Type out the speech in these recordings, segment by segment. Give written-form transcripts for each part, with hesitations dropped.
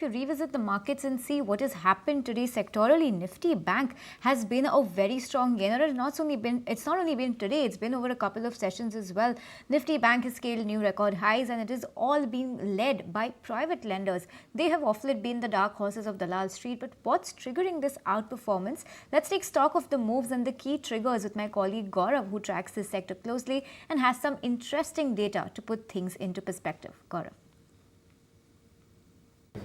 If you revisit the markets and see what has happened today sectorally, Nifty Bank has been a very strong gainer. It's not only been today, it's been over a couple of sessions as well. Nifty Bank has scaled new record highs, and it is all being led by private lenders. They have of late been the dark horses of Dalal Street. But what's triggering this outperformance? Let's take stock of the moves and the key triggers with my colleague Gaurav, who tracks this sector closely and has some interesting data to put things into perspective. Gaurav.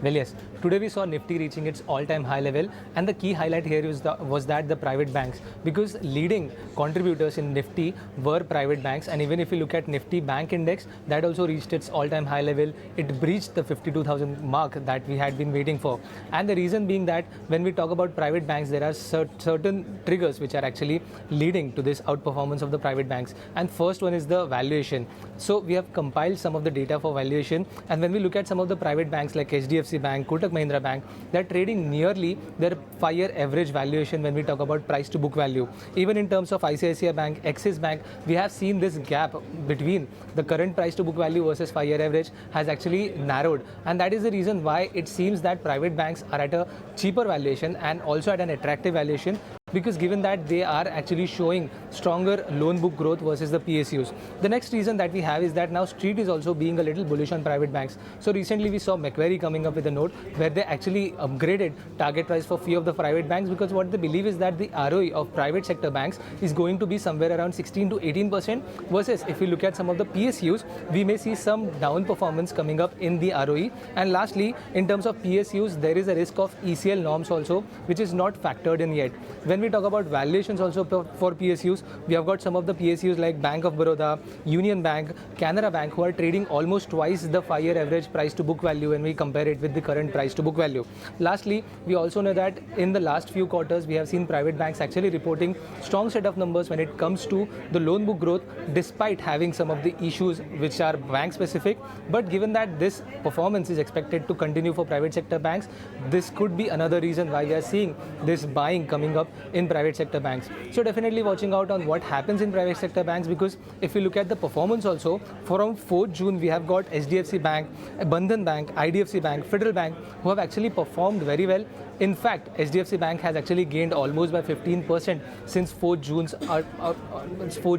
Well, yes, today we saw Nifty reaching its all-time high level, and the key highlight here was that the private banks, because leading contributors in Nifty were private banks, and even if you look at Nifty Bank Index, that also reached its all-time high level. It breached the 52,000 mark that we had been waiting for, and the reason being that when we talk about private banks, there are certain triggers which are actually leading to this outperformance of the private banks, and first one is the valuation. So we have compiled some of the data for valuation, and when we look at some of the private banks like HDFC Bank, Kotak Mahindra Bank, they're trading nearly their 5-year average valuation when we talk about price to book value. Even in terms of ICICI Bank, Axis Bank, we have seen this gap between the current price to book value versus 5-year average has actually narrowed, and that is the reason why it seems that private banks are at a cheaper valuation and also at an attractive valuation, because given that they are actually showing stronger loan book growth versus the PSUs. The next reason that we have is that now Street is also being a little bullish on private banks. So recently we saw Macquarie coming up with a note where they actually upgraded target price for few of the private banks, because what they believe is that the ROE of private sector banks is going to be somewhere around 16 to 18%, versus if you look at some of the PSUs, we may see some down performance coming up in the ROE. And lastly, in terms of PSUs, there is a risk of ECL norms also, which is not factored in yet. When we talk about valuations also for PSUs, we have got some of the PSUs like Bank of Baroda, Union Bank, Canara Bank, who are trading almost twice the 5-year average price to book value when we compare it with the current price to book value. Lastly, we also know that in the last few quarters, we have seen private banks actually reporting strong set of numbers when it comes to the loan book growth, despite having some of the issues which are bank specific. But given that this performance is expected to continue for private sector banks, this could be another reason why we are seeing this buying coming up in private sector banks. So definitely watching out on what happens in private sector banks, because if you look at the performance also, from 4th June we have got HDFC Bank, Bandhan Bank, IDFC Bank, Federal Bank, who have actually performed very well. In fact, HDFC Bank has actually gained almost by 15% since 4th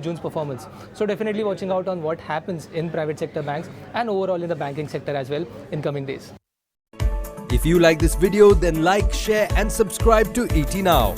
June's performance. So definitely watching out on what happens in private sector banks and overall in the banking sector as well in coming days. If you like this video, then like, share and subscribe to ET Now.